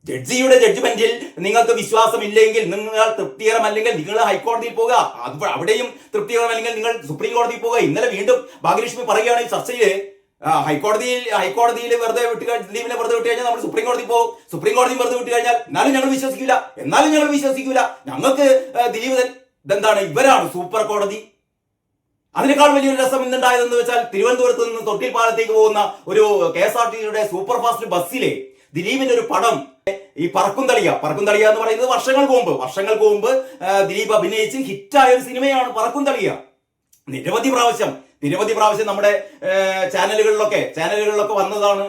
ജഡ്ജിയുടെ ജഡ്ജ്മെന്റിൽ നിങ്ങൾക്ക് വിശ്വാസമില്ലെങ്കിൽ, നിങ്ങൾ തൃപ്തികരമല്ലെങ്കിൽ നിങ്ങൾ ഹൈക്കോടതിയിൽ പോകുക. അവിടെയും തൃപ്തികരമല്ലെങ്കിൽ നിങ്ങൾ സുപ്രീം കോടതിയിൽ പോകുക. ഇന്നലെ വീണ്ടും ഭാഗ്യലക്ഷ്മി പറയുകയാണ് ഈ ചർച്ചയിൽ, ഹൈക്കോടതിയിൽ വെറുതെ ദിലീപിനെ വെറുതെ വിട്ട് കഴിഞ്ഞാൽ നമ്മൾ സുപ്രീം കോടതി പോകും, സുപ്രീം കോടതി വെറുതെ വിട്ട് കഴിഞ്ഞാൽ എന്നാലും ഞങ്ങൾ വിശ്വസിക്കില്ല. ഞങ്ങൾക്ക് ദിലീപ് ഇതെന്താണ്, ഇവരാണ് സൂപ്പർ കോടതി. അതിനേക്കാൾ വലിയൊരു രസം ഇന്നുണ്ടായതെന്ന് വെച്ചാൽ തിരുവനന്തപുരത്ത് നിന്ന് തൊട്ടിൽപ്പാലത്തേക്ക് പോകുന്ന ഒരു KSRTCയുടെ സൂപ്പർ ഫാസ്റ്റ് ബസ്സിലെ ദിലീപിന്റെ ഒരു പടം, ഈ പറക്കും തളിക എന്ന് പറയുന്നത് വർഷങ്ങൾക്ക് മുമ്പ് ദിലീപ് അഭിനയിച്ച് ഹിറ്റായ ഒരു സിനിമയാണ് പറക്കും തളിക. നിരവധി പ്രാവശ്യം നമ്മുടെ ചാനലുകളിലൊക്കെ വന്നതാണ്.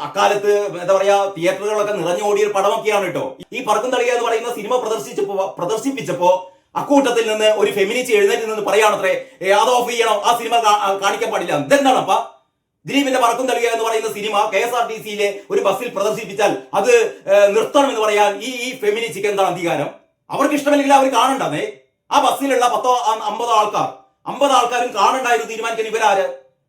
അക്കാലത്ത് എന്താ പറയാ, തിയേറ്ററുകളിലൊക്കെ നിറഞ്ഞോടിയ ഒരു പടമൊക്കെയാണ് കേട്ടോ. ഈ പറക്കും തളിക എന്ന് പറയുന്ന സിനിമ പ്രദർശിപ്പിച്ചപ്പോ അക്കൂട്ടത്തിൽ നിന്ന് ഒരു ഫെമിനിസ്റ്റ് എഴുന്നേറ്റ് നിന്ന് പറയാണത്രേ, അത് ഓഫ് ചെയ്യണം, ആ സിനിമ കാണിക്കാൻ പാടില്ല. ഇതെന്താണ് അപ്പ? ദിലീപിന്റെ പറക്കും തളിക എന്ന് പറയുന്ന സിനിമ KSRTCയിലെ ഒരു ബസ്സിൽ പ്രദർശിപ്പിച്ചാൽ അത് നിർത്തണം എന്ന് പറയാൻ ഈ ഫെമിനിസ്റ്റിക്ക് എന്താണ് അധികാരം? അവർക്ക് ഇഷ്ടമല്ലെങ്കിൽ അവർ കാണണ്ടെന്നേ. ആ ബസ്സിലുള്ള 50 ആൾക്കാരും കാണണ്ടായിരുന്നു തീരുമാനിക്കാൻ ഇവരാര്?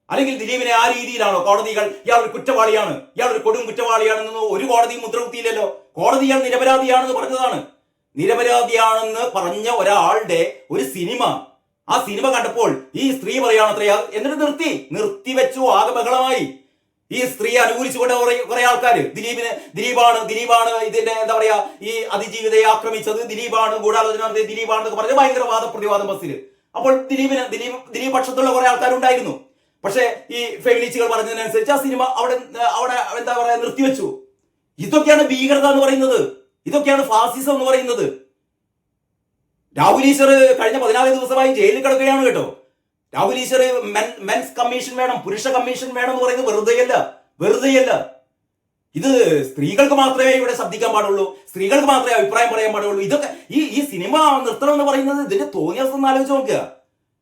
അല്ലെങ്കിൽ ദിലീപിനെ ആ രീതിയിലാണോ കോടതികൾ ഇയാൾ ഒരു കുറ്റവാളിയാണ്, ഇയാൾ ഒരു കൊടും കുറ്റവാളിയാണെന്ന് ഒരു കോടതിയും മുദ്രകുത്തിയില്ലല്ലോ. കോടതി ഇയാൾ നിരപരാധിയാണെന്ന് പറഞ്ഞതാണ്. നിരപരാധിയാണെന്ന് പറഞ്ഞ ഒരാളുടെ ഒരു സിനിമ, ആ സിനിമ കണ്ടപ്പോൾ ഈ സ്ത്രീ പറയാണത്രയാ, എന്നിട്ട് നിർത്തി ആകെ ബഹളമായി. ഈ സ്ത്രീ അനുകൂലിച്ചുകൊണ്ട് കുറെ ആൾക്കാര് ദിലീപാണ് ഇതിന്റെ എന്താ പറയാ, ഈ അതിജീവിതയെ ആക്രമിച്ചത് ദിലീപാണ്, ഗൂഢാലോചന നടത്തിയത് ദിലീപാണെന്നൊക്കെ പറഞ്ഞ് ഭയങ്കര വാദപ്രതിവാദം ബസ്സിൽ. അപ്പോൾ ദിലീപ് പക്ഷത്തുള്ള കുറെ ആൾക്കാരുണ്ടായിരുന്നു. പക്ഷെ ഈ ഫെമിനിസ്റ്റുകൾ പറഞ്ഞതിനനുസരിച്ച് ആ സിനിമ അവിടെ എന്താ പറയാ നിർത്തിവെച്ചു. ഇതൊക്കെയാണ് ഭീകരത എന്ന് പറയുന്നത്, ഇതൊക്കെയാണ് ഫാസിസം എന്ന് പറയുന്നത്. രാഹുൽ ഈശ്വർ കഴിഞ്ഞ 14 ദിവസമായി ജയിലിൽ കിടക്കുകയാണ് കേട്ടോ. രാഹുൽ ഈശ്വർ മെൻസ് കമ്മീഷൻ വേണം, പുരുഷ കമ്മീഷൻ വേണം എന്ന് പറയുന്നത് വെറുതെയല്ല. ഇത് സ്ത്രീകൾക്ക് മാത്രമേ ഇവിടെ ശബ്ദിക്കാൻ പാടുള്ളൂ, സ്ത്രീകൾക്ക് മാത്രമേ അഭിപ്രായം പറയാൻ പാടുള്ളൂ. ഇതൊക്കെ ഈ സിനിമ നിർത്തണം എന്ന് പറയുന്നത് ഇതിന്റെ തോന്നിയാസം ആലോചിച്ച് നോക്കുക.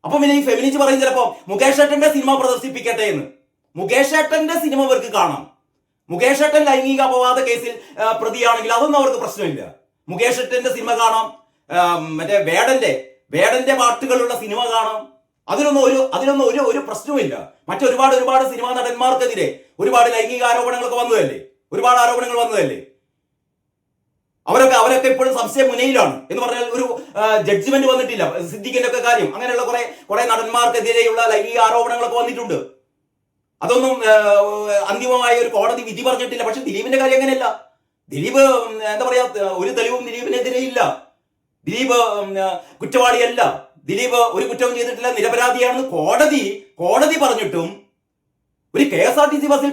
അപ്പൊ പിന്നെ ഈ ഫെമിനിസ്റ്റ് പറയും ചിലപ്പോ മുകേഷ് ഏട്ടന്റെ സിനിമ പ്രദർശിപ്പിക്കട്ടെ എന്ന്. മുകേഷ് ഏട്ടന്റെ സിനിമ ഇവർക്ക് കാണാം. മുകേഷ് ഏട്ടൻ ലൈംഗിക അപവാദ കേസിൽ പ്രതിയാണെങ്കിൽ അതൊന്നും അവർക്ക് പ്രശ്നമില്ല. മുകേഷ് ഏട്ടന്റെ സിനിമ കാണാം, മറ്റേ വേടന്റെ പാട്ടുകളുള്ള സിനിമ കാണാം. അതിനൊന്നും ഒരു പ്രശ്നവുമില്ല. മറ്റൊരുപാട് സിനിമാ നടന്മാർക്കെതിരെ ഒരുപാട് ലൈംഗിക ആരോപണങ്ങളൊക്കെ വന്നതല്ലേ. അവരൊക്കെ ഇപ്പോഴും സംശയ മുനയിലാണ് എന്ന് പറഞ്ഞാൽ ഒരു ജഡ്ജ്മെന്റ് വന്നിട്ടില്ല. സിദ്ദിഖിന്റെ ഒക്കെ കാര്യം, അങ്ങനെയുള്ള കുറെ നടന്മാർക്കെതിരെയുള്ള ലൈംഗിക ആരോപണങ്ങളൊക്കെ വന്നിട്ടുണ്ട്. അതൊന്നും അന്തിമമായ ഒരു കോടതി വിധി പറഞ്ഞിട്ടില്ല. പക്ഷെ ദിലീപിന്റെ കാര്യം അങ്ങനെയല്ല. ദിലീപ് എന്താ പറയാ, ഒരു തെളിവും ദിലീപിനെതിരെ ഇല്ല. ദിലീപ് കുറ്റവാളിയല്ല, ദിലീപ് ഒരു കുറ്റവും ചെയ്തിട്ടില്ല, നിരപരാധിയാണെന്ന് കോടതി പറഞ്ഞിട്ടും ഒരു KSRTC ബസ്സിൽ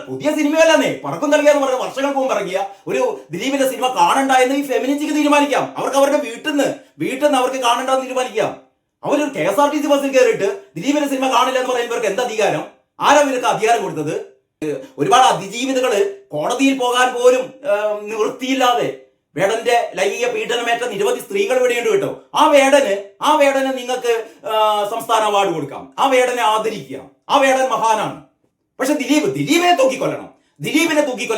പുതിയ സിനിമയല്ലേ പറക്കും തളിക എന്ന് പറഞ്ഞ വർഷങ്ങൾക്ക് മുമ്പ് ഇറങ്ങിയ ഒരു ദിലീപിന്റെ സിനിമ കാണണ്ട എന്ന് ഈ ഫെമിനിസ്റ്റിക്ക് തീരുമാനിക്കാം. അവർക്ക് അവരുടെ വീട്ടിൽ നിന്ന് അവർക്ക് കാണണ്ടെന്ന് തീരുമാനിക്കാം. അവരൊരു KSRTC ബസ്സിൽ കയറിയിട്ട് ദിലീപിന്റെ സിനിമ കാണില്ല എന്ന് പറയുന്നവർക്ക് എന്താ അധികാരം? ആരാ ഇവർക്ക് അധികാരം കൊടുത്തത്? ഒരുപാട് അതിജീവിതകള് കോടതിയിൽ പോകാൻ പോലും നിവൃത്തിയില്ലാതെ വേടന്റെ ലൈംഗിക പീഡനമേറ്റ നിരവധി സ്ത്രീകൾ ഇവിടെയുണ്ട് കേട്ടോ. ആ വേടന് നിങ്ങൾക്ക് സംസ്ഥാന അവാർഡ് കൊടുക്കാം, ആ വേടനെ ആദരിക്കാം, ആ വേടൻ മഹാനാണ്. പക്ഷെ ദിലീപിനെ തൂക്കിക്കൊല്ലണം,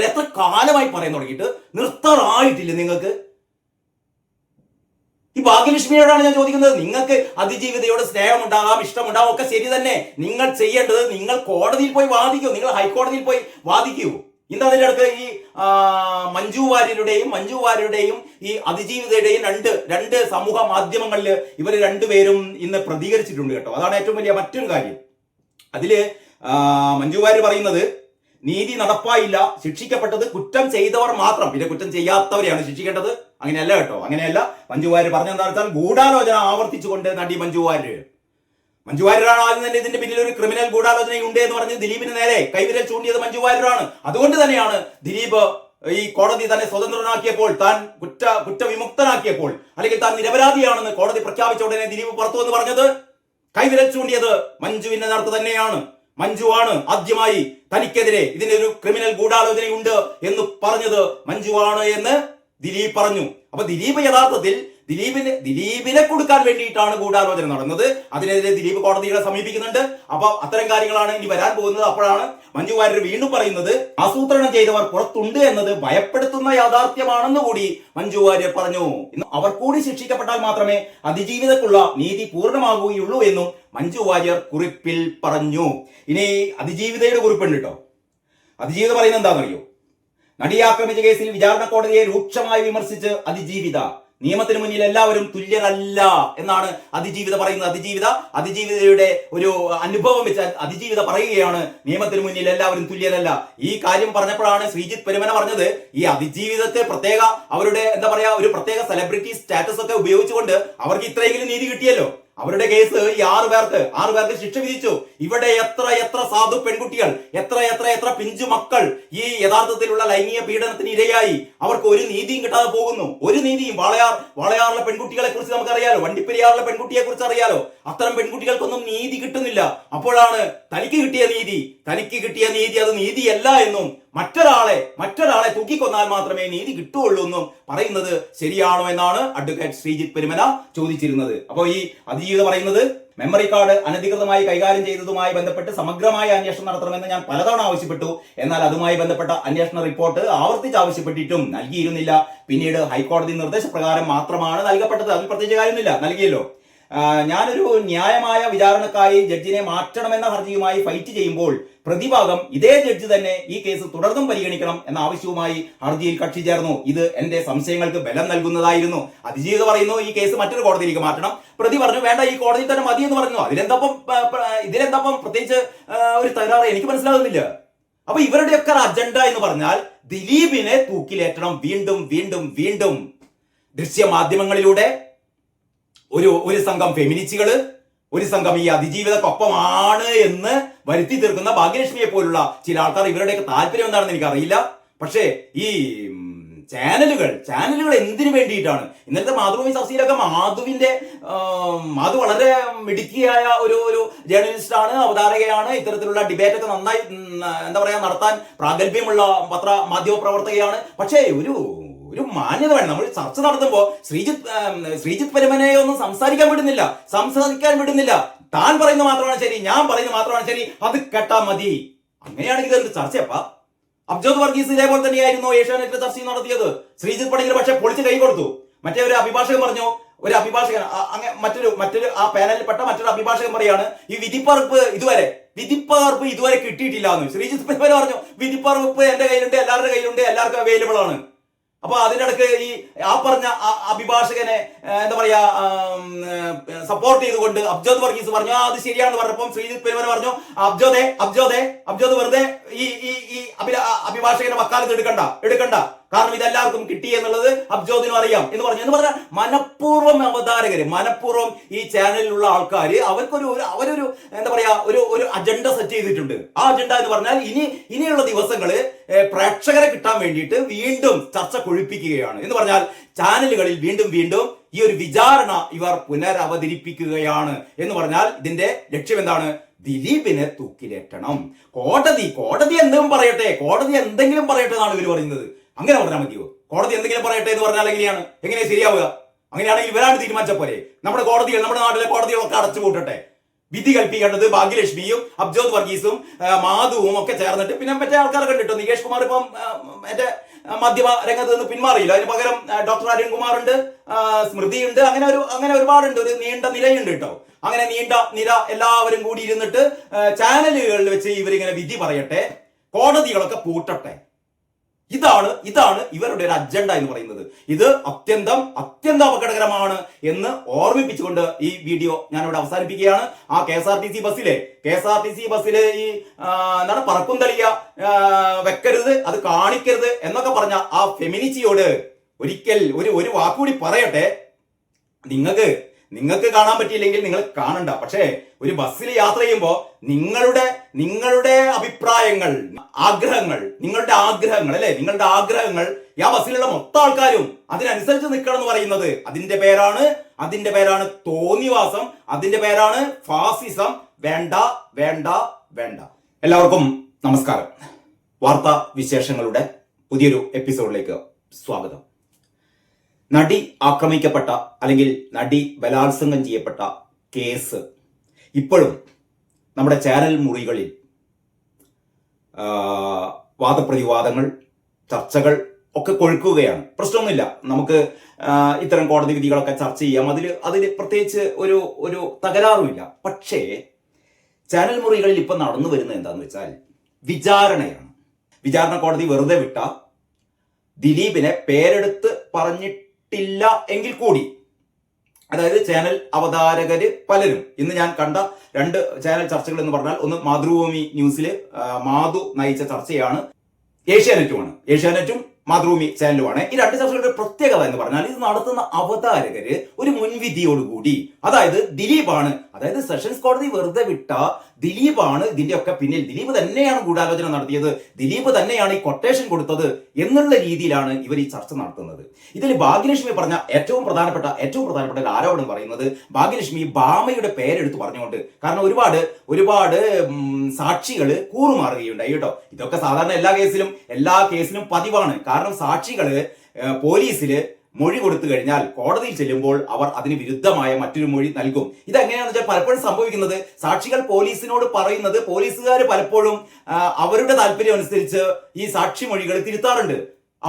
എത്ര കാലമായി പറയാൻ തുടങ്ങിയിട്ട് നിർത്താറായിട്ടില്ല നിങ്ങൾക്ക്? ഈ ഭാഗ്യലക്ഷ്മിയോടാണ് ഞാൻ ചോദിക്കുന്നത്. നിങ്ങൾക്ക് അതിജീവിതയോട് സ്നേഹമുണ്ടാകാം, ഇഷ്ടമുണ്ടാകാം, ഒക്കെ ശരി തന്നെ. നിങ്ങൾ ചെയ്യേണ്ടത് നിങ്ങൾ കോടതിയിൽ പോയി വാദിക്കൂ, നിങ്ങൾ ഹൈക്കോടതിയിൽ പോയി വാദിക്കൂ. ഇന്ന് അതിൻ്റെ അടുത്ത് ഈ മഞ്ജു വാര്യരുടെയും ഈ അതിജീവിതയുടെയും രണ്ട് സമൂഹ മാധ്യമങ്ങളിൽ ഇവർ രണ്ടുപേരും ഇന്ന് പ്രതികരിച്ചിട്ടുണ്ട് കേട്ടോ. അതാണ് ഏറ്റവും വലിയ മറ്റൊരു കാര്യം. അതില് മഞ്ജു വാര്യർ പറയുന്നത്, നീതി നടപ്പായില്ല, ശിക്ഷിക്കപ്പെട്ടത് കുറ്റം ചെയ്തവർ മാത്രം, പിന്നെ കുറ്റം ചെയ്യാത്തവരെയാണ് ശിക്ഷിക്കേണ്ടത്. അങ്ങനെയല്ല കേട്ടോ, അങ്ങനെയല്ല. മഞ്ജു വാര്യർ പറഞ്ഞെന്താ വെച്ചാൽ ഗൂഢാലോചന ആവർത്തിച്ചുകൊണ്ട് നടി മഞ്ജു വാര്യരാണ് ആദ്യം തന്നെ ഇതിന്റെ പിന്നിൽ ഒരു ക്രിമിനൽ ഗൂഢാലോചനയുണ്ട് എന്ന് പറഞ്ഞ് ദിലീപിന് നേരെ കൈവിരൽ ചൂണ്ടിയത് മഞ്ജു വാര്യരാണ്. അതുകൊണ്ട് തന്നെയാണ് ദിലീപ് ഈ കോടതി തന്നെ സ്വതന്ത്രനാക്കിയപ്പോൾ, താൻ കുറ്റവിമുക്തനാക്കിയപ്പോൾ, അല്ലെങ്കിൽ താൻ നിരപരാധിയാണെന്ന് കോടതി പ്രഖ്യാപിച്ച ഉടനെ ദിലീപ് പുറത്തു എന്ന് പറഞ്ഞത്, കൈവിരൽ ചൂണ്ടിയത് മഞ്ജുവിന്റെ നേർക്ക് തന്നെയാണ്. മഞ്ജുവാണ് ആദ്യമായി തനിക്കെതിരെ ഇതിനൊരു ക്രിമിനൽ ഗൂഢാലോചനയുണ്ട് എന്ന് പറഞ്ഞത് മഞ്ജുവാണ് എന്ന് ദിലീപ് പറഞ്ഞു. അപ്പൊ ദിലീപ് യഥാർത്ഥത്തിൽ ദിലീപിനെ കൊടുക്കാൻ വേണ്ടിയിട്ടാണ് ഗൂഢാലോചന നടന്നത്. അതിനെതിരെ ദിലീപ് കോടതികളെ സമീപിക്കുന്നുണ്ട്. അപ്പൊ അത്തരം കാര്യങ്ങളാണ് ഇനി വരാൻ പോകുന്നത്. അപ്പോഴാണ് മഞ്ജു വാര്യർ വീണ്ടും പറയുന്നത്, ആസൂത്രണം ചെയ്തവർ പുറത്തുണ്ട് എന്നത് ഭയപ്പെടുത്തുന്ന യാഥാർത്ഥ്യമാണെന്ന് കൂടി മഞ്ജു വാര്യർ പറഞ്ഞു. അവർ കൂടി ശിക്ഷിക്കപ്പെട്ടാൽ മാത്രമേ അതിജീവിതക്കുള്ള നീതി പൂർണ്ണമാകുകയുള്ളൂ എന്നും മഞ്ജു വാര്യർ കുറിപ്പിൽ പറഞ്ഞു. ഇനി അതിജീവിതയുടെ കുറിപ്പുണ്ട് കേട്ടോ. അതിജീവിത പറയുന്നത് എന്താണെന്നറിയോ? നടിയെ ആക്രമിച്ച കേസിൽ വിചാരണ കോടതിയെ രൂക്ഷമായി വിമർശിച്ച് അതിജീവിത. നിയമത്തിന് മുന്നിൽ എല്ലാവരും തുല്യരല്ല എന്നാണ് അതിജീവിത പറയുന്നത്. അതിജീവിതയുടെ ഒരു അനുഭവം വെച്ച് അതിജീവിത പറയുകയാണ്, നിയമത്തിന് മുന്നിൽ എല്ലാവരും തുല്യരല്ല. ഈ കാര്യം പറഞ്ഞപ്പോഴാണ് ശ്രീജിത്ത് പെരുമന പറഞ്ഞത്, ഈ അതിജീവിതത്തെ പ്രത്യേക അവരുടെ ഒരു പ്രത്യേക സെലിബ്രിറ്റി സ്റ്റാറ്റസ് ഒക്കെ ഉപയോഗിച്ചുകൊണ്ട് അവർക്ക് ഇത്രയെങ്കിലും നീതി കിട്ടിയല്ലോ. അവരുടെ കേസ് ഈ ആറു പേർക്ക് ശിക്ഷ വിധിച്ചു. ഇവിടെ എത്ര സാധു പെൺകുട്ടികൾ, എത്ര പിഞ്ചു മക്കൾ ഈ യഥാർത്ഥത്തിലുള്ള ലൈംഗിക പീഡനത്തിന് ഇരയായി. അവർക്ക് ഒരു നീതിയും കിട്ടാതെ പോകുന്നു. ഒരു നീതിയും. വാളയാറിലെ പെൺകുട്ടികളെ കുറിച്ച് നമുക്കറിയാലോ, വണ്ടിപ്പെരിയാറിലെ പെൺകുട്ടിയെ കുറിച്ച് അറിയാലോ. അത്തരം പെൺകുട്ടികൾക്കൊന്നും നീതി കിട്ടുന്നില്ല. അപ്പോഴാണ് തനിക്ക് കിട്ടിയ നീതി അത് നീതിയല്ല എന്നും മറ്റൊരാളെ തൂക്കിക്കൊന്നാൽ മാത്രമേ നീതി കിട്ടുകയുള്ളൂ എന്നും പറയുന്നത് ശരിയാണോ എന്നാണ് അഡ്വക്കേറ്റ് ശ്രീജിത്ത് പെരുമന ചോദിച്ചിരുന്നത്. അപ്പോൾ ഈ അതിജീവിത പറയുന്നത്, മെമ്മറി കാർഡ് അനധികൃതമായി കൈകാര്യം ചെയ്തതുമായി ബന്ധപ്പെട്ട് സമഗ്രമായ അന്വേഷണം നടത്തണമെന്ന് ഞാൻ പലതവണ ആവശ്യപ്പെട്ടു. എന്നാൽ അതുമായി ബന്ധപ്പെട്ട അന്വേഷണ റിപ്പോർട്ട് ആവർത്തിച്ച് ആവശ്യപ്പെട്ടിട്ടും നൽകിയിരുന്നില്ല. പിന്നീട് ഹൈക്കോടതി നിർദ്ദേശപ്രകാരം മാത്രമാണ് നൽകപ്പെട്ടത്. അതിൽ പ്രത്യേകിച്ച് കാര്യമൊന്നുമില്ല, നൽകിയല്ലോ. ഞാനൊരു ന്യായമായ വിചാരണക്കായി ജഡ്ജിനെ മാറ്റണമെന്ന ഹർജിയുമായി ഫൈറ്റ് ചെയ്യുമ്പോൾ പ്രതിഭാഗം ഇതേ ജഡ്ജി തന്നെ ഈ കേസ് തുടർന്നും പരിഗണിക്കണം എന്ന ആവശ്യവുമായി ഹർജിയിൽ കക്ഷി ചേർന്നു. ഇത് എന്റെ സംശയങ്ങൾക്ക് ബലം നൽകുന്നതായിരുന്നു. അതിജീവിത പറയുന്നു, ഈ കേസ് മറ്റൊരു കോടതിയിലേക്ക് മാറ്റണം. പ്രതി പറഞ്ഞു, വേണ്ട, ഈ കോടതി തന്നെ മതി എന്ന് പറഞ്ഞു. ഇതിലെന്തപ്പം പ്രത്യേകിച്ച് ഒരു തകരാറ് എനിക്ക് മനസ്സിലാകുന്നില്ല. അപ്പൊ ഇവരുടെയൊക്കെ അജണ്ട എന്ന് പറഞ്ഞാൽ ദിലീപിനെ തൂക്കിലേറ്റണം. വീണ്ടും ദൃശ്യമാധ്യമങ്ങളിലൂടെ ഒരു സംഘം ഫെമിനിസ്റ്റുകള്, ഒരു സംഘം ഈ അതിജീവിതക്കൊപ്പമാണ് എന്ന് വരുത്തി തീർക്കുന്ന ഭാഗ്യലക്ഷ്മിയെ പോലുള്ള ചില ആൾക്കാർ. ഇവരുടെയൊക്കെ താല്പര്യം എന്താണെന്ന് എനിക്കറിയില്ല. പക്ഷേ ഈ ചാനലുകൾ എന്തിനു വേണ്ടിയിട്ടാണ്? ഇന്നത്തെ മാതൃഭൂമി ചർച്ചയിലൊക്കെ മാധു വളരെ മിടുക്കിയായ ഒരു ജേർണലിസ്റ്റ് ആണ്, അവതാരകയാണ്. ഇത്തരത്തിലുള്ള ഡിബേറ്റ് ഒക്കെ നന്നായി നടത്താൻ പ്രാഗൽഭ്യമുള്ള മാധ്യമ പ്രവർത്തകയാണ്. പക്ഷേ ഒരു മാന്യത വേണം. നമ്മൾ ചർച്ച നടത്തുമ്പോൾ ശ്രീജിത്ത് പെരുമനയെ ഒന്നും സംസാരിക്കാൻ വിടുന്നില്ല. താൻ പറയുന്നത് മാത്രമാണ് ശരി, ഞാൻ പറയുന്നത് മാത്രമാണ് ശരി, അത് കേട്ടാ മതി. അങ്ങനെയാണെങ്കിൽ ഇതെന്ത് ചർച്ചയപ്പാ? അബ്ജോദ് വർഗീസ് ഇതേപോലെ തന്നെയായിരുന്നു ഏഷ്യാനെറ്റിലെ ചർച്ച നടത്തിയത്. ശ്രീജിത്ത് പണിക്കർ പക്ഷെ പൊളിച്ച് കൈ കൊടുത്തു. മറ്റേ ഒരു അഭിഭാഷകൻ പറഞ്ഞു, മറ്റൊരു ആ പാനലിൽപ്പെട്ട മറ്റൊരു അഭിഭാഷകൻ പറയാണ്, ഈ വിധിപ്പകർപ്പ് ഇതുവരെ കിട്ടിയിട്ടില്ല എന്ന്. ശ്രീജിത്ത് പെരുമന പറഞ്ഞു, വിധിപ്പകർപ്പ് എന്റെ കയ്യിലുണ്ട്, എല്ലാവരുടെ കയ്യിലുണ്ട്, എല്ലാവർക്കും അവൈലബിൾ ആണ്. അപ്പൊ അതിനിടക്ക് ഈ പറഞ്ഞ അഭിഭാഷകനെ സപ്പോർട്ട് ചെയ്തുകൊണ്ട് അബ്ജോദ് വർഗീസ് പറഞ്ഞു, അത് ശരിയാണെന്ന് പറഞ്ഞപ്പം ശ്രീജിത്ത് പെരുമന പറഞ്ഞു, അബ്ജോദ് വെറുതെ ഈ അഭിഭാഷകനെ വക്കാലത്ത് എടുക്കണ്ട, കാരണം ഇതെല്ലാവർക്കും കിട്ടി എന്നുള്ളത് അബ്ജോദിനും അറിയാം എന്ന് പറഞ്ഞാൽ മനഃപൂർവ്വം മനഃപൂർവ്വം ഈ ചാനലിലുള്ള ആൾക്കാർ അവരൊരു ഒരു അജണ്ട സെറ്റ് ചെയ്തിട്ടുണ്ട്. ആ അജണ്ട എന്ന് പറഞ്ഞാൽ ഇനിയുള്ള ദിവസങ്ങള് പ്രേക്ഷകരെ കിട്ടാൻ വേണ്ടിയിട്ട് വീണ്ടും ചർച്ച കൊഴിപ്പിക്കുകയാണ് എന്ന് പറഞ്ഞാൽ ചാനലുകളിൽ വീണ്ടും ഈ ഒരു വിചാരണ ഇവർ പുനരവതരിപ്പിക്കുകയാണ് എന്ന് പറഞ്ഞാൽ ഇതിന്റെ ലക്ഷ്യം എന്താണ്? ദിലീപിനെ തൂക്കിലേറ്റണം. കോടതി എന്തെങ്കിലും പറയട്ടെ എന്നാണ് ഇവർ പറയുന്നത്. അങ്ങനെ പറഞ്ഞാൽ മതിയോ? കോടതി എന്തെങ്കിലും പറയട്ടെ എന്ന് പറഞ്ഞാൽ എങ്ങനെയാ ശരിയാവുക? അങ്ങനെയാണെങ്കിൽ ഇവരാണ് തീരുമാനിച്ച പോലെ നമ്മുടെ നാട്ടിലെ കോടതികളൊക്കെ അടച്ചുപൂട്ടട്ടെ. വിധി കൽപ്പിക്കേണ്ടത് ഭാഗ്യലക്ഷ്മിയും അബ്ജോദ് വർഗീസും മാധുവും ഒക്കെ ചേർന്നിട്ട്, പിന്നെ മറ്റേ ആൾക്കാരെ കണ്ടിട്ടോ, നികേഷ് കുമാർ ഇപ്പം മറ്റേ മാധ്യമ രംഗത്ത് നിന്ന് പിന്മാറിയില്ല. അതിന് പകരം ഡോക്ടർ അരുൺകുമാർ ഉണ്ട്, സ്മൃതിയുണ്ട്, അങ്ങനെ ഒരുപാടുണ്ട്, ഒരു നീണ്ട നിരയുണ്ട് കേട്ടോ. അങ്ങനെ നീണ്ട നിര എല്ലാവരും കൂടി ഇരുന്നിട്ട് ചാനലുകളിൽ വെച്ച് ഇവരിങ്ങനെ വിധി പറയട്ടെ, കോടതികളൊക്കെ പൂട്ടട്ടെ. ഇതാണ് ഇവരുടെ ഒരു അജണ്ട എന്ന് പറയുന്നത്. ഇത് അത്യന്തം അപകടകരമാണ് എന്ന് ഓർമ്മിപ്പിച്ചുകൊണ്ട് ഈ വീഡിയോ ഞാനിവിടെ അവസാനിപ്പിക്കുകയാണ്. ആ KSRTC ബസ്സിലെ ഈ പറക്കും തളിയ വെക്കരുത്, അത് കാണിക്കരുത് എന്നൊക്കെ പറഞ്ഞ ആ ഫെമിനിറ്റിയോട് ഒരിക്കൽ ഒരു വാക്കുകൂടി പറയട്ടെ. നിങ്ങൾക്ക് കാണാൻ പറ്റിയില്ലെങ്കിൽ നിങ്ങൾ കാണണ്ട. പക്ഷേ ഒരു ബസ്സിൽ യാത്ര ചെയ്യുമ്പോൾ നിങ്ങളുടെ അഭിപ്രായങ്ങൾ, നിങ്ങളുടെ ആഗ്രഹങ്ങൾ ആ ബസ്സിലുള്ള മൊത്തം ആൾക്കാരും അതിനനുസരിച്ച് നിൽക്കണം എന്ന് പറയുന്നത് അതിന്റെ പേരാണ് തോന്നിവാസം, അതിന്റെ പേരാണ് ഫാസിസം. വേണ്ട. എല്ലാവർക്കും നമസ്കാരം. വാർത്താ വിശേഷങ്ങളുടെ പുതിയൊരു എപ്പിസോഡിലേക്ക് സ്വാഗതം. നടി ആക്രമിക്കപ്പെട്ട അല്ലെങ്കിൽ നടി ബലാത്സംഗം ചെയ്യപ്പെട്ട കേസ് ഇപ്പോഴും നമ്മുടെ ചാനൽ മുറികളിൽ വാദപ്രതിവാദങ്ങൾ, ചർച്ചകൾ ഒക്കെ കൊഴുക്കുകയാണ്. പ്രശ്നമൊന്നുമില്ല, നമുക്ക് ഇത്തരം കോടതി വിധികളൊക്കെ ചർച്ച ചെയ്യാം. അതിൽ പ്രത്യേകിച്ച് ഒരു തകരാറുമില്ല. പക്ഷേ ചാനൽ മുറികളിൽ ഇപ്പം നടന്നു വരുന്നത് എന്താണെന്ന് വെച്ചാൽ വിചാരണയാണ്. വിചാരണ കോടതി വെറുതെ വിട്ട ദിലീപിനെ പേരെടുത്ത് പറഞ്ഞിട്ടില്ല എങ്കിൽ കൂടി, അതായത് ചാനൽ അവതാരകര് പലരും, ഇന്ന് ഞാൻ കണ്ട 2 ചാനൽ ചർച്ചകൾ എന്ന് പറഞ്ഞാൽ, ഒന്ന് മാതൃഭൂമി ന്യൂസിൽ മാധു നയിച്ച ചർച്ചയാണ്, ഏഷ്യാനെറ്റും മാതൃഭൂമി ചാനലുമാണ്. ഈ 2 ചർച്ചകളുടെ പ്രത്യേകത എന്ന് പറഞ്ഞാൽ, ഇത് നടത്തുന്ന അവതാരകര് ഒരു മുൻവിധിയോടുകൂടി, അതായത് ദിലീപാണ്, അതായത് സെഷൻസ് കോടതി വെറുതെ വിട്ട ദിലീപാണ് ഇതിന്റെയൊക്കെ പിന്നിൽ, ദിലീപ് തന്നെയാണ് ഗൂഢാലോചന നടത്തിയത്, ദിലീപ് തന്നെയാണ് ഈ കൊട്ടേഷൻ കൊടുത്തത് എന്നുള്ള രീതിയിലാണ് ഇവർ ഈ ചർച്ച നടത്തുന്നത്. ഇതിൽ ഭാഗ്യലക്ഷ്മി പറഞ്ഞ ഏറ്റവും പ്രധാനപ്പെട്ട ഒരു ആരോപണം പറയുന്നത്, ഭാഗ്യലക്ഷ്മി ഭാമയുടെ പേരെടുത്ത് പറഞ്ഞുകൊണ്ട്, കാരണം ഒരുപാട് സാക്ഷികൾ കൂറുമാറുകയുണ്ടായി കേട്ടോ. ഇതൊക്കെ സാധാരണ എല്ലാ കേസിലും പതിവാണ്. കാരണം സാക്ഷികള് പോലീസില് മൊഴി കൊടുത്തു കഴിഞ്ഞാൽ കോടതിയിൽ ചെല്ലുമ്പോൾ അവർ അതിന് വിരുദ്ധമായ മറ്റൊരു മൊഴി നൽകും. ഇതെങ്ങനെയാണെന്ന് വെച്ചാൽ പലപ്പോഴും സംഭവിക്കുന്നത്, സാക്ഷികൾ പോലീസിനോട് പറയുന്നത് പോലീസുകാർ പലപ്പോഴും അവരുടെ താല്പര്യം അനുസരിച്ച് ഈ സാക്ഷിമൊഴികൾ തിരുത്താറുണ്ട്.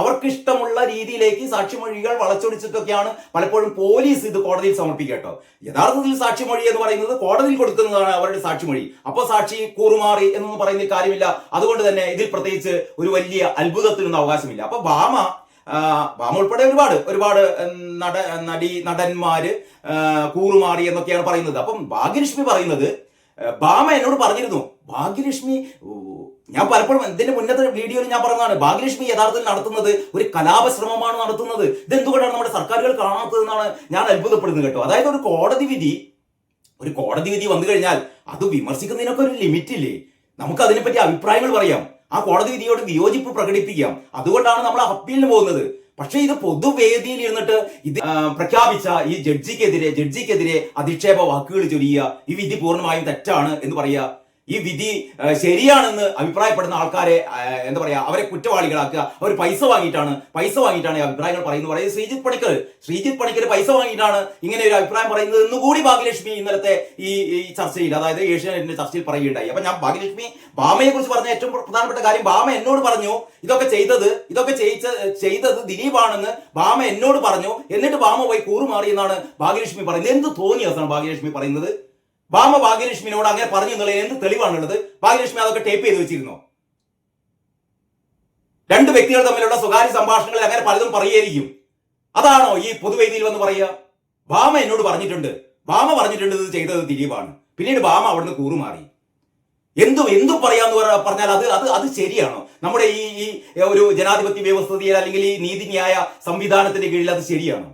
അവർക്ക് ഇഷ്ടമുള്ള രീതിയിലേക്ക് സാക്ഷിമൊഴികൾ വളച്ചൊടിച്ചിട്ടൊക്കെയാണ് പലപ്പോഴും പോലീസ് ഇത് കോടതിയിൽ സമർപ്പിക്കുക കേട്ടോ. യഥാർത്ഥത്തിൽ സാക്ഷിമൊഴി എന്ന് പറയുന്നത് കോടതിയിൽ കൊടുക്കുന്നതാണ് അവരുടെ സാക്ഷിമൊഴി. അപ്പോൾ സാക്ഷി കൂറുമാറി എന്നൊന്നും പറയുന്ന കാര്യമില്ല. അതുകൊണ്ട് തന്നെ ഇതിൽ പ്രത്യേകിച്ച് ഒരു വലിയ അത്ഭുതത്തിനൊന്നും അവകാശമില്ല. അപ്പൊ ഭാമ ഉൾപ്പെടെ ഒരുപാട് നടന്മാര് കൂറുമാറി എന്നൊക്കെയാണ് പറയുന്നത്. അപ്പം ഭാഗ്യലക്ഷ്മി പറയുന്നത്, ഭാമ എന്നോട് പറഞ്ഞിരുന്നു, ഭാഗ്യലക്ഷ്മി, ഞാൻ പലപ്പോഴും ഇതിന്റെ മുന്നത്തെ വീഡിയോയിൽ ഞാൻ പറഞ്ഞതാണ്, ഭാഗ്യലക്ഷ്മി യഥാർത്ഥത്തിൽ നടത്തുന്നത് ഒരു കലാപശ്രമമാണ് നടത്തുന്നത്. ഇതെന്തുകൊണ്ടാണ് നമ്മുടെ സർക്കാരുകൾ കാണാത്തതെന്നാണ് ഞാൻ അത്ഭുതപ്പെടുന്നത് കേട്ടോ. അതായത് ഒരു കോടതി വിധി വന്നു കഴിഞ്ഞാൽ അത് വിമർശിക്കുന്നതിനൊക്കെ ഒരു ലിമിറ്റ് ഇല്ലേ? നമുക്ക് അതിനെപ്പറ്റി അഭിപ്രായങ്ങൾ പറയാം, ആ കോടതി വിധിയോട് വിയോജിപ്പ് പ്രകടിപ്പിക്കാം. അതുകൊണ്ടാണ് നമ്മൾ അപ്പീലിന് പോകുന്നത്. പക്ഷെ ഇത് പൊതുവേദിയിൽ ഇരുന്നിട്ട് ഇത് പ്രഖ്യാപിച്ച ഈ ജഡ്ജിക്കെതിരെ അധിക്ഷേപ വാക്കുകൾ ചൊരിയുക, ഈ വിധി പൂർണ്ണമായും തെറ്റാണ് എന്ന് പറയുക, ഈ വിധി ശരിയാണെന്ന് അഭിപ്രായപ്പെടുന്ന ആൾക്കാരെ എന്താ പറയാ, അവരെ കുറ്റവാളികളാക്കുക, അവർ പൈസ വാങ്ങിയിട്ടാണ് ഈ അഭിപ്രായങ്ങൾ പറയുന്നത്. ശ്രീജിത്ത് പണിക്കർ പൈസ വാങ്ങിയിട്ടാണ് ഇങ്ങനെ ഒരു അഭിപ്രായം പറയുന്നത് എന്ന് കൂടി ഭാഗ്യലക്ഷ്മി ഇന്നലത്തെ ഈ ചർച്ചയിൽ, അതായത് ഏഷ്യാനെറ്റിന്റെ ചർച്ചയിൽ പറയുകയുണ്ടായി. അപ്പൊ ഞാൻ ഭാമയെ കുറിച്ച് പറഞ്ഞ ഏറ്റവും പ്രധാനപ്പെട്ട കാര്യം, ഭാമ എന്നോട് പറഞ്ഞു ഇതൊക്കെ ചെയ്തത് ദിലീപാണെന്ന് ഭാമ എന്നോട് പറഞ്ഞു. എന്നിട്ട് ഭാമ പോയി കൂറുമാറി എന്നാണ് ഭാഗ്യലക്ഷ്മി പറയുന്നത്. എന്ത് തോന്നിയ അവസാനം ഭാഗ്യലക്ഷ്മി പറയുന്നത്? ഭാഗ്യലക്ഷ്മിനോട് അങ്ങനെ പറഞ്ഞു എന്നുള്ളത് എന്ത് തെളിവാണുള്ളത്? ഭാഗ്യലക്ഷ്മി അതൊക്കെ ടേപ്പ് ചെയ്ത് വെച്ചിരുന്നോ? 2 വ്യക്തികൾ തമ്മിലുള്ള സ്വകാര്യ സംഭാഷണങ്ങളിൽ അങ്ങനെ പലതും പറയുകയായിരിക്കും. അതാണോ ഈ പൊതുവേദിയിൽ വന്ന് പറയുക? ഭാമ എന്നോട് പറഞ്ഞിട്ടുണ്ട് ഇത് ചെയ്തത് ദിലീപാണ്. പിന്നീട് ഭാമ അവിടുന്ന് കൂറുമാറി. എന്തും പറയാന്ന് പറഞ്ഞാൽ അത് ശരിയാണോ? നമ്മുടെ ഈ ഒരു ജനാധിപത്യ വ്യവസ്ഥയിൽ അല്ലെങ്കിൽ ഈ നീതിന്യായ സംവിധാനത്തിന്റെ കീഴിൽ അത് ശരിയാണോ?